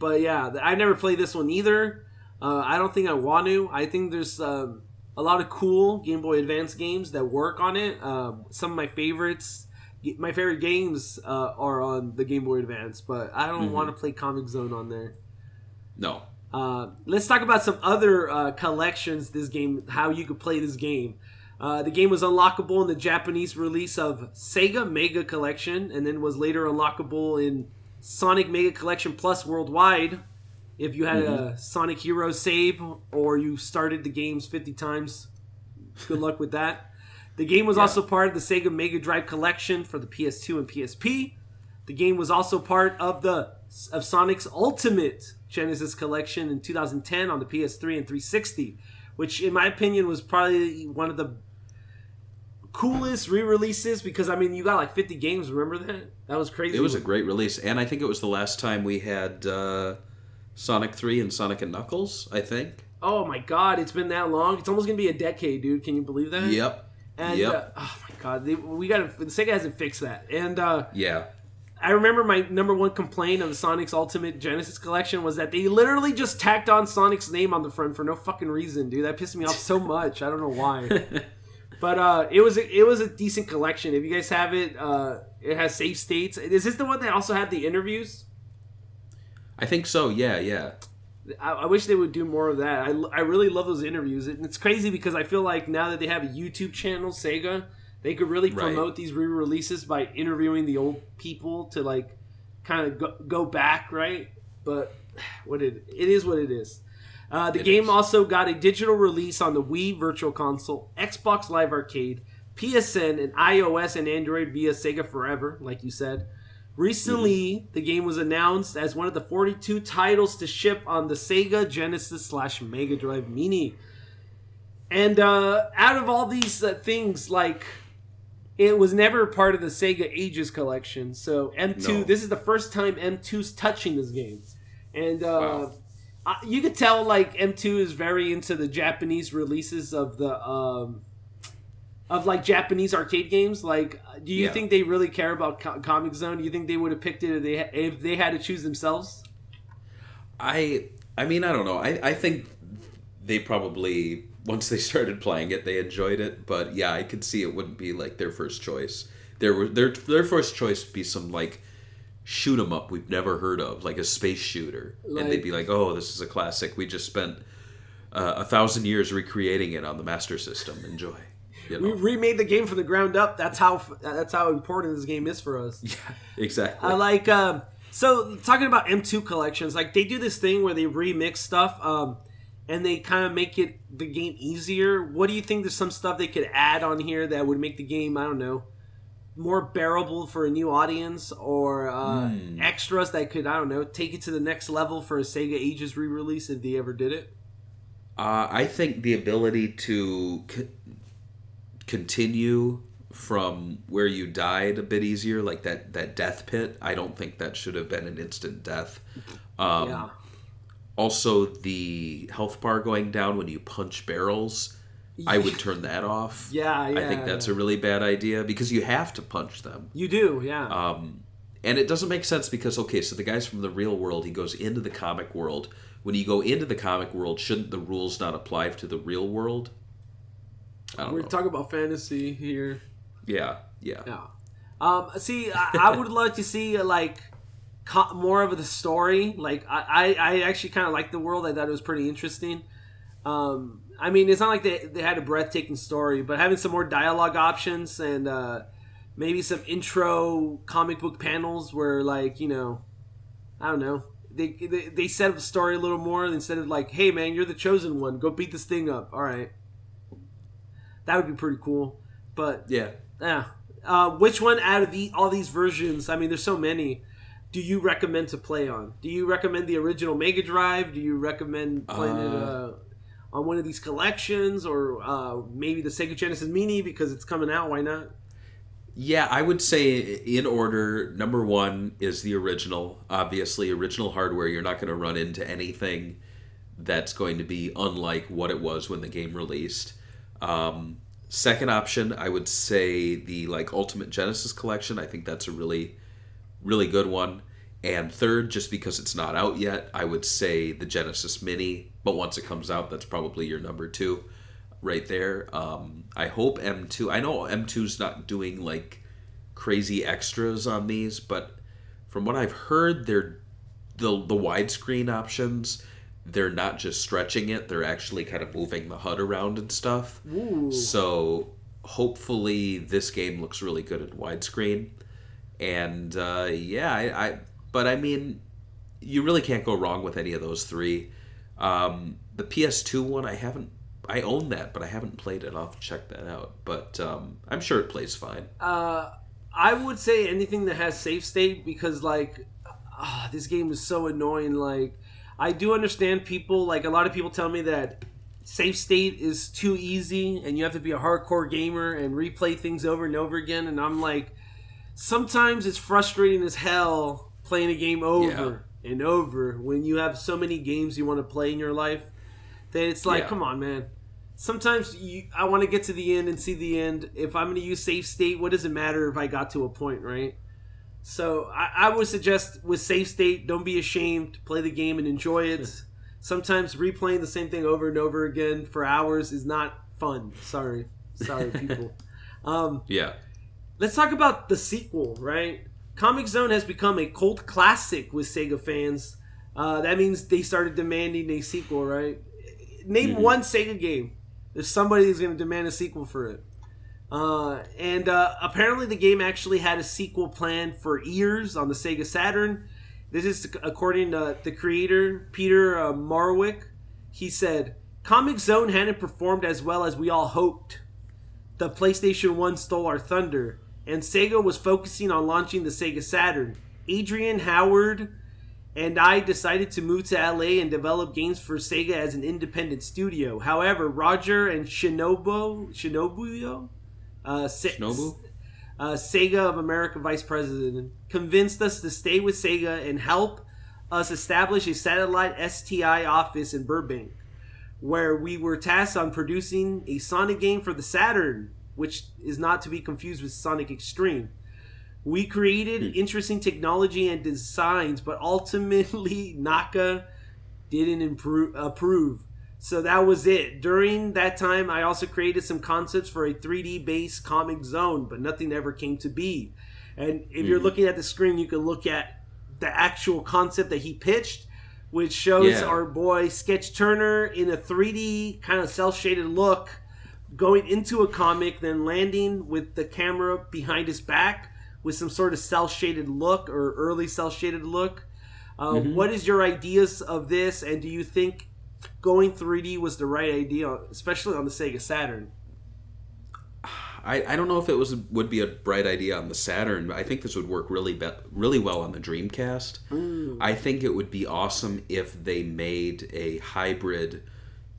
[SPEAKER 3] But yeah, I never played this one either. I don't think I want to. I think there's a lot of cool Game Boy Advance games that work on it. Some of my favorites. My favorite games are on the Game Boy Advance, but I don't want to play Comix Zone on there.
[SPEAKER 4] No.
[SPEAKER 3] Let's talk about some other collections. How you could play this game. The game was unlockable in the Japanese release of Sega Mega Collection, and then was later unlockable in Sonic Mega Collection Plus Worldwide. If you had a Sonic Heroes save, or you started the games 50 times, good luck with that. The game was also part of the Sega Mega Drive collection for the PS2 and PSP. The game was also part of Sonic's Ultimate Genesis collection in 2010 on the PS3 and 360, which in my opinion was probably one of the coolest re-releases, because I mean you got like 50 games, remember that? That was crazy.
[SPEAKER 4] It was a great release, and I think it was the last time we had Sonic 3 and Sonic and Knuckles, I think.
[SPEAKER 3] Oh my god, it's been that long. It's almost going to be a decade, dude. Can you believe that?
[SPEAKER 4] Yep.
[SPEAKER 3] And oh my god, Sega hasn't fixed that. And
[SPEAKER 4] yeah,
[SPEAKER 3] I remember my number one complaint of the Sonic's Ultimate Genesis collection was that they literally just tacked on Sonic's name on the front for no fucking reason, dude. That pissed me off so much. I don't know why. But it was a decent collection. If you guys have it, it has save states. Is this the one that also had the interviews?
[SPEAKER 4] I think so. Yeah.
[SPEAKER 3] I wish they would do more of that. I really love those interviews. It's crazy because I feel like now that they have a YouTube channel, Sega, they could really promote these re-releases by interviewing the old people to like kind of go back, right? But it is what it is. The game also got a digital release on the Wii Virtual Console, Xbox Live Arcade, PSN, and iOS and Android via Sega Forever, like you said. Recently, the game was announced as one of the 42 titles to ship on the Sega Genesis / Mega Drive Mini. And out of all these things, like, it was never part of the Sega Ages collection. So M2, this is the first time M2's touching this game. And you could tell, like, M2 is very into the Japanese releases of the like Japanese arcade games. Like, do you think they really care about Comix Zone? Do you think they would have picked it if they had to choose themselves?
[SPEAKER 4] I mean, I don't know. I think they probably, once they started playing it, they enjoyed it. But yeah, I could see it wouldn't be like their first choice. Their first choice would be some like shoot 'em up we've never heard of, like a space shooter, and they'd be like, "Oh, this is a classic. We just spent 1,000 years recreating it on the Master System. Enjoy." You know?
[SPEAKER 3] We remade the game from the ground up. That's how important this game is for us.
[SPEAKER 4] Yeah, exactly.
[SPEAKER 3] I like so talking about M2 collections, like they do this thing where they remix stuff, and they kind of make the game easier. What do you think? There's some stuff they could add on here that would make the game, I don't know, more bearable for a new audience, or extras that could, I don't know, take it to the next level for a Sega Ages re-release if they ever did it?
[SPEAKER 4] I think the ability to continue from where you died a bit easier, like that death pit. I don't think that should have been an instant death. Also, the health bar going down when you punch barrels, I would turn that off. I think that's a really bad idea because you have to punch them.
[SPEAKER 3] You do, yeah.
[SPEAKER 4] And it doesn't make sense because, okay, so the guy's from the real world, he goes into the comic world. When you go into the comic world, shouldn't the rules not apply to the real world?
[SPEAKER 3] We're talking about fantasy here.
[SPEAKER 4] Yeah.
[SPEAKER 3] See, I would love to see like more of the story. Like, I actually kind of liked the world. I thought it was pretty interesting. I mean, it's not like they had a breathtaking story, but having some more dialogue options and maybe some intro comic book panels where, like, you know, I don't know, they set up the story a little more instead of like, hey man, you're the chosen one, go beat this thing up. All right. That would be pretty cool. But yeah. Which one out of all these versions, I mean, there's so many, do you recommend to play on? Do you recommend the original Mega Drive? Do you recommend playing it on one of these collections, or maybe the Sega Genesis Mini because it's coming out? Why not?
[SPEAKER 4] Yeah, I would say in order, number one is the original. Obviously, original hardware, you're not going to run into anything that's going to be unlike what it was when the game released. Second option, I would say the like Ultimate Genesis Collection. I think that's a really, really good one. And third, just because it's not out yet, I would say the Genesis Mini. But once it comes out, that's probably your number two right there. I hope M2... I know M2's not doing like crazy extras on these, but from what I've heard, they're the widescreen options... They're not just stretching it, they're actually kind of moving the HUD around and stuff. Ooh. So hopefully this game looks really good in widescreen. And but I mean, you really can't go wrong with any of those three. The PS2 one, I own that, but I haven't played it. I'll have to check that out. But I'm sure it plays fine.
[SPEAKER 3] I would say anything that has save state, because like this game is so annoying. Like, I do understand people, like a lot of people tell me that save state is too easy and you have to be a hardcore gamer and replay things over and over again. And I'm like, sometimes it's frustrating as hell playing a game over and over when you have so many games you want to play in your life that it's like, come on, man. Sometimes I want to get to the end and see the end. If I'm going to use save state, what does it matter if I got to a point, right? So I would suggest with save state, don't be ashamed. Play the game and enjoy it. Sometimes replaying the same thing over and over again for hours is not fun. Sorry, people. Let's talk about the sequel, right? Comix Zone has become a cult classic with Sega fans. That means they started demanding a sequel, right? Name one Sega game. There's somebody who's going to demand a sequel for it. And apparently the game actually had a sequel planned for years on the Sega Saturn. This is according to the creator, Peter Marwick. He said, Comix Zone hadn't performed as well as we all hoped. The PlayStation 1 stole our thunder, and Sega was focusing on launching the Sega Saturn. Adrian Howard and I decided to move to LA and develop games for Sega as an independent studio. However, Roger and Shinobu, Sega of America Vice President, convinced us to stay with Sega and help us establish a satellite STI office in Burbank, where we were tasked on producing a Sonic game for the Saturn, which is not to be confused with Sonic Extreme. We created interesting technology and designs, but ultimately Naka didn't approve. So that was it. During that time, I also created some concepts for a 3D-based Comix Zone, but nothing ever came to be. And if you're looking at the screen, you can look at the actual concept that he pitched, which shows our boy Sketch Turner in a 3D kind of cel-shaded look, going into a comic, then landing with the camera behind his back with some sort of cel-shaded look or early cel-shaded look. What is your ideas of this, and do you think going 3D was the right idea, especially on the Sega Saturn?
[SPEAKER 4] I don't know if it would be a bright idea on the Saturn, but I think this would work really well on the Dreamcast. I think it would be awesome if they made a hybrid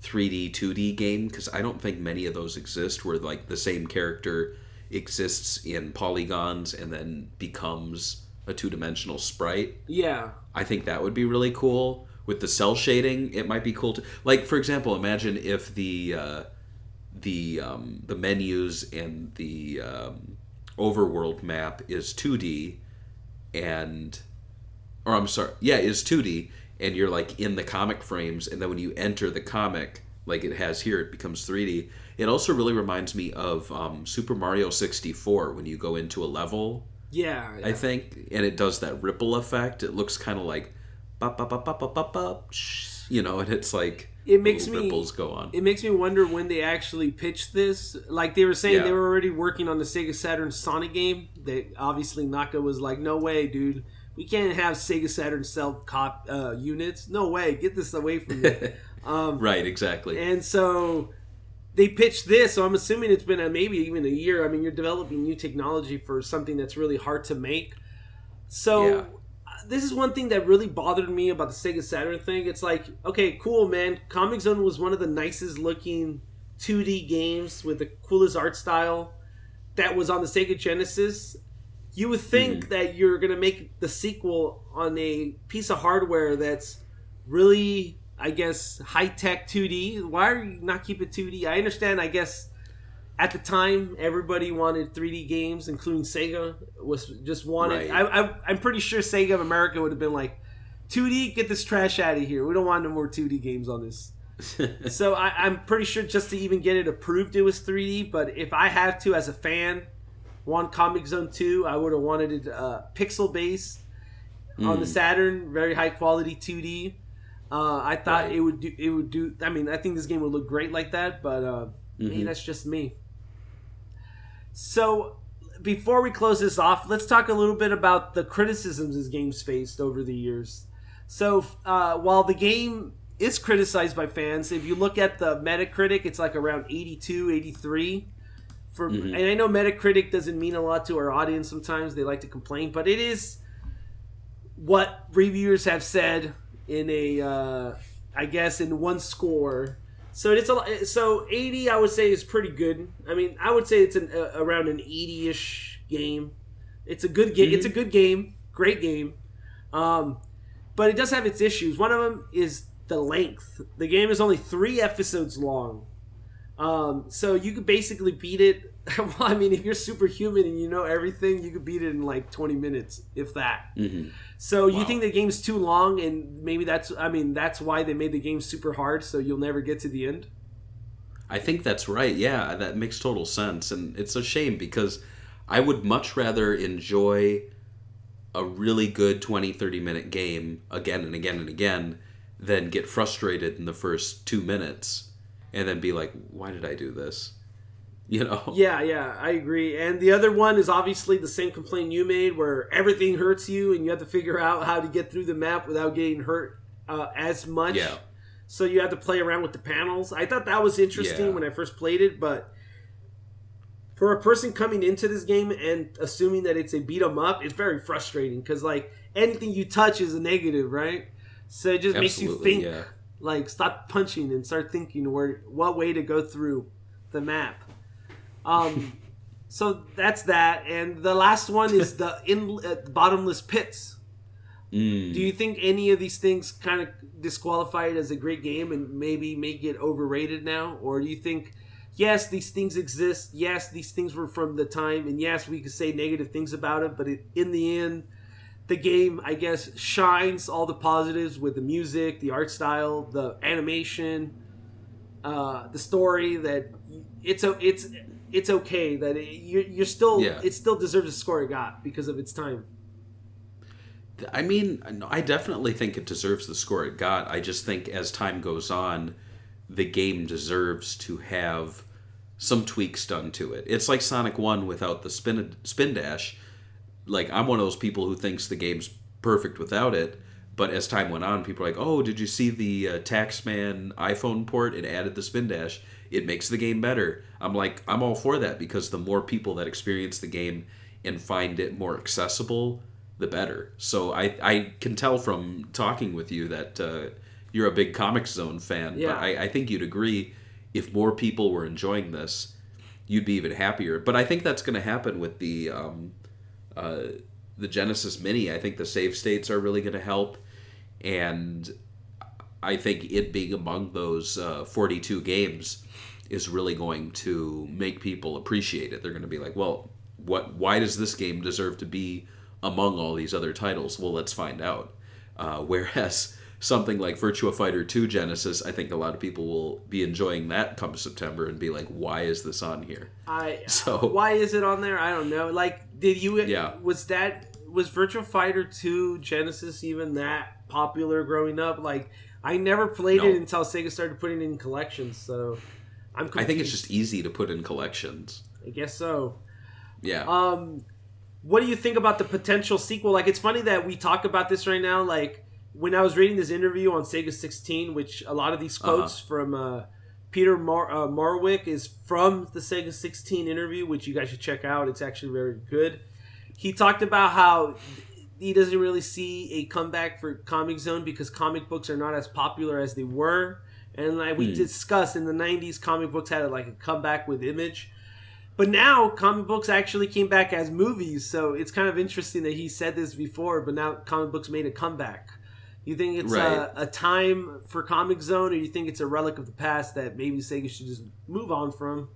[SPEAKER 4] 3D, 2D game, because I don't think many of those exist where like the same character exists in polygons and then becomes a two-dimensional sprite.
[SPEAKER 3] Yeah.
[SPEAKER 4] I think that would be really cool. With the cell shading, it might be cool to, like, for example, imagine if the menus and the overworld map is 2D is 2D, and you're like in the comic frames, and then when you enter the comic, like it has here, it becomes 3D. It also really reminds me of Super Mario 64 when you go into a level.
[SPEAKER 3] Yeah.
[SPEAKER 4] I think, and it does that ripple effect. It looks kind of like, you know, and it's like ripples go on.
[SPEAKER 3] It makes me wonder when they actually pitched this. Like they were saying, they were already working on the Sega Saturn Sonic game. They obviously Naka was like, "No way, dude. We can't have Sega Saturn sell units. No way. Get this away from me."
[SPEAKER 4] Right, exactly.
[SPEAKER 3] And so they pitched this. So I'm assuming it's been maybe even a year. I mean, you're developing new technology for something that's really hard to make. So this is one thing that really bothered me about the Sega Saturn thing. It's like, okay, cool, man. Comix Zone was one of the nicest looking 2D games with the coolest art style that was on the Sega Genesis. You would think that you're going to make the sequel on a piece of hardware that's really, I guess, high-tech 2D. Why are you not keep it 2D? I understand, I guess, at the time, everybody wanted 3D games, including Sega, was just wanted. Right. I'm pretty sure Sega of America would have been like, 2D, get this trash out of here. We don't want no more 2D games on this. So I'm pretty sure just to even get it approved, it was 3D. But if I had to, as a fan, want Comix Zone 2, I would have wanted it pixel-based on the Saturn, very high-quality 2D. I thought it would do. I mean, I think this game would look great like that, but maybe that's just me. So, before we close this off, let's talk a little bit about the criticisms this game's faced over the years. So, while the game is criticized by fans, if you look at the Metacritic, it's like around 82, 83. And I know Metacritic doesn't mean a lot to our audience sometimes. They like to complain, but it is what reviewers have said in a, I guess, in one score. So so 80, I would say, is pretty good. I mean, I would say it's around an 80-ish game. It's a good game. It's a good game, great game, but it does have its issues. One of them is the length. The game is only 3 episodes long, so you could basically beat it. Well, I mean, if you're superhuman and you know everything, you could beat it in like 20 minutes, if that. So you think the game's too long, and maybe that's why they made the game super hard, so you'll never get to the end?
[SPEAKER 4] I think that's right. Yeah, that makes total sense. And it's a shame because I would much rather enjoy a really good 20, 30-minute game again and again and again than get frustrated in the first 2 minutes and then be like, why did I do this?
[SPEAKER 3] Yeah, I agree. And the other one is obviously the same complaint you made, where everything hurts you and you have to figure out how to get through the map without getting hurt as much.
[SPEAKER 4] Yeah.
[SPEAKER 3] So you have to play around with the panels. I thought that was interesting when I first played it, but for a person coming into this game and assuming that it's a beat 'em up, it's very frustrating because like anything you touch is a negative, right? So it just makes you think, like, stop punching and start thinking what way to go through the map. So that's that, and the last one is the Bottomless Pits. Do you think any of these things kind of disqualify it as a great game and maybe make it overrated now? Or do you think, yes, these things exist, yes, these things were from the time, and yes, we could say negative things about it, but in the end, the game, I guess, shines all the positives with the music, the art style, the animation, the story, that it's okay, that you're still, it still deserves the score it got because of its time.
[SPEAKER 4] I mean, I definitely think it deserves the score it got. I just think as time goes on, the game deserves to have some tweaks done to it. It's like Sonic 1 without the spin dash. Like, I'm one of those people who thinks the game's perfect without it, but as time went on, people are like, oh, did you see the Taxman iPhone port? It added the spin dash. It makes the game better. I'm like, I'm all for that, because the more people that experience the game and find it more accessible, the better. So I can tell from talking with you that you're a big Comix Zone fan.
[SPEAKER 3] Yeah.
[SPEAKER 4] But I think you'd agree, if more people were enjoying this, you'd be even happier. But I think that's going to happen with the Genesis Mini. I think the save states are really going to help. And I think it being among those 42 games is really going to make people appreciate it. They're going to be like, well, why does this game deserve to be among all these other titles? Well, let's find out. Whereas something like Virtua Fighter 2 Genesis, I think a lot of people will be enjoying that come September and be like, why is this on here?
[SPEAKER 3] Why is it on there? I don't know. Like, was Virtua Fighter 2 Genesis even that popular growing up? Like, I never played it until Sega started putting it in collections, so I'm confused.
[SPEAKER 4] I think it's just easy to put in collections.
[SPEAKER 3] I guess so.
[SPEAKER 4] Yeah.
[SPEAKER 3] What do you think about the potential sequel? Like, it's funny that we talk about this right now. Like, when I was reading this interview on Sega 16, which a lot of these quotes from Peter Marwick is from the Sega 16 interview, which you guys should check out. It's actually very good. He talked about how he doesn't really see a comeback for Comix Zone because comic books are not as popular as they were. And like we discussed, in the 90s, comic books had like a comeback with Image. But now comic books actually came back as movies, so it's kind of interesting that he said this before, but now comic books made a comeback. You think it's a time for Comix Zone, or you think it's a relic of the past that maybe Sega should just move on from?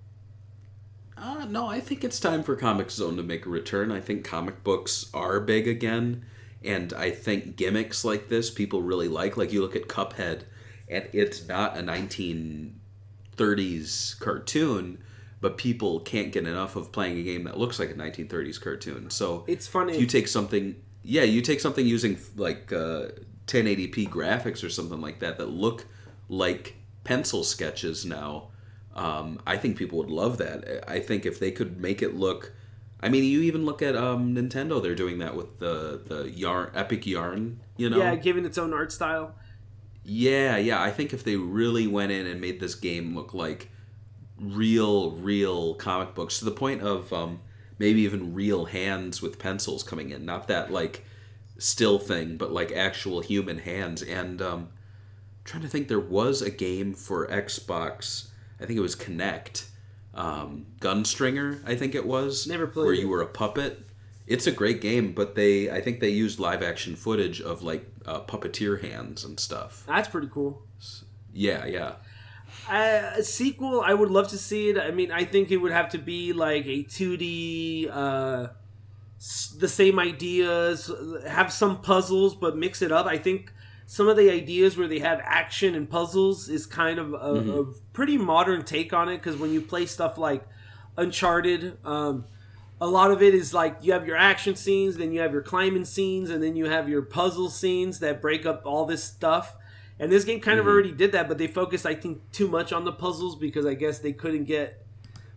[SPEAKER 4] No, I think it's time for Comix Zone to make a return. I think comic books are big again, and I think gimmicks like this people really like. Like, you look at Cuphead, and it's not a 1930s cartoon, but people can't get enough of playing a game that looks like a 1930s cartoon. So
[SPEAKER 3] it's funny.
[SPEAKER 4] If you take something using like 1080p graphics or something like that look like pencil sketches now, I think people would love that. I think if they could make it look, I mean, you even look at Nintendo, they're doing that with the yarn, Epic Yarn,
[SPEAKER 3] Yeah, giving its own art style.
[SPEAKER 4] Yeah, I think if they really went in and made this game look like real comic books, to the point of maybe even real hands with pencils coming in, not that like still thing, but like actual human hands. And trying to think, there was a game for Xbox, I think it was Kinect, Gunstringer, I think it was.
[SPEAKER 3] Never played
[SPEAKER 4] where
[SPEAKER 3] it.
[SPEAKER 4] You were a puppet. It's a great game, but I think they used live action footage of like puppeteer hands and stuff.
[SPEAKER 3] That's pretty cool.
[SPEAKER 4] Yeah.
[SPEAKER 3] A sequel, I would love to see it. I mean, I think it would have to be like a 2D, the same ideas, have some puzzles, but mix it up. I think some of the ideas where they have action and puzzles is kind of a pretty modern take on it, because when you play stuff like Uncharted, a lot of it is like you have your action scenes, then you have your climbing scenes, and then you have your puzzle scenes that break up all this stuff. And this game kind of already did that, but they focused, I think, too much on the puzzles because I guess they couldn't get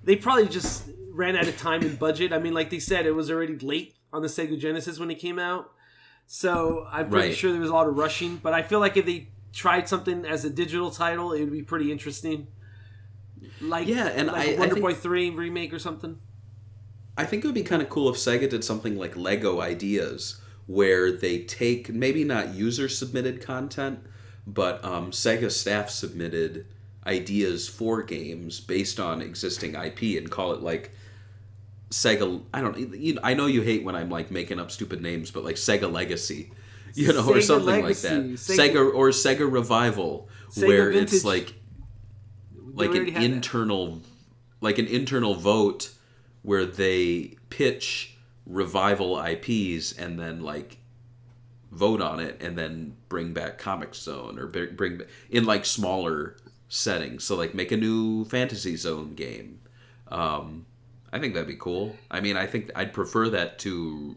[SPEAKER 3] they probably just ran out of time and budget. I mean, like they said, it was already late on the Sega Genesis when it came out. So I'm pretty sure there was a lot of rushing. But I feel like if they tried something as a digital title, it would be pretty interesting. Like, like Wonder Boy 3 remake or something.
[SPEAKER 4] I think it would be kind of cool if Sega did something like Lego Ideas, where they take, maybe not user-submitted content, but Sega staff submitted ideas for games based on existing IP and call it like Sega, I know you hate when I'm like making up stupid names, but like Sega Legacy,
[SPEAKER 3] Sega
[SPEAKER 4] or something
[SPEAKER 3] Legacy.
[SPEAKER 4] like that. Sega Revival, Sega where Vintage. It's like an internal vote where they pitch Revival IPs and then like vote on it and then bring back Comix Zone or bring in like smaller settings. So like make a new Fantasy Zone game. I think that'd be cool. I mean, I think I'd prefer that to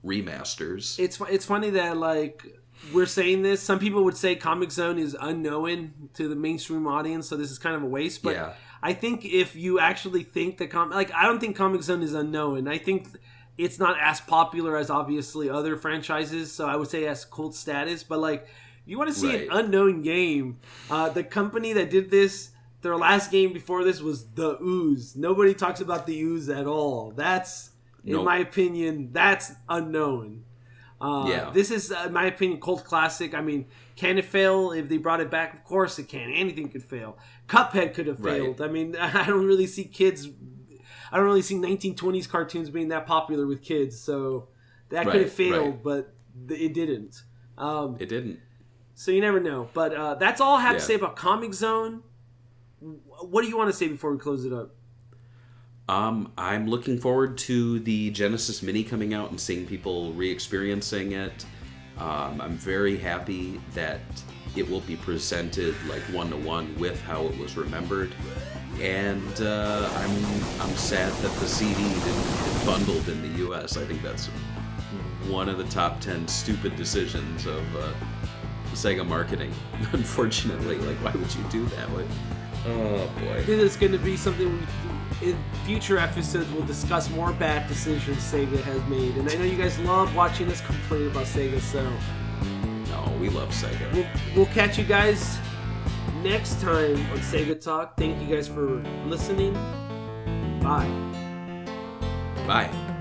[SPEAKER 4] remasters.
[SPEAKER 3] It's funny that like we're saying this. Some people would say Comix Zone is unknown to the mainstream audience, so this is kind of a waste. But yeah. I think if you actually think that I don't think Comix Zone is unknown. I think it's not as popular as obviously other franchises, so I would say it has cult status. But like, you want to see an unknown game. The company that did this, their last game before this was The Ooze. Nobody talks about The Ooze at all. That's, in my opinion, that's unknown. This is, in my opinion, cult classic. I mean, can it fail? If they brought it back, of course it can. Anything could fail. Cuphead could have failed. I mean, I don't really see 1920s cartoons being that popular with kids, so that could have failed, but it didn't.
[SPEAKER 4] It didn't.
[SPEAKER 3] So you never know. But that's all I have to say about Comix Zone. What do you want to say before we close it up?
[SPEAKER 4] I'm looking forward to the Genesis Mini coming out and seeing people re-experiencing it. I'm very happy that it will be presented like one-to-one with how it was remembered. And I'm sad that the CD didn't get bundled in the US. I think that's one of the top 10 stupid decisions of Sega marketing. Unfortunately, like, why would you do that? Oh boy.
[SPEAKER 3] This is going to be something in future episodes we'll discuss more bad decisions Sega has made. And I know you guys love watching us complain about Sega, so
[SPEAKER 4] no, we love Sega.
[SPEAKER 3] We'll catch you guys next time on Sega Talk. Thank you guys for listening. Bye.
[SPEAKER 4] Bye.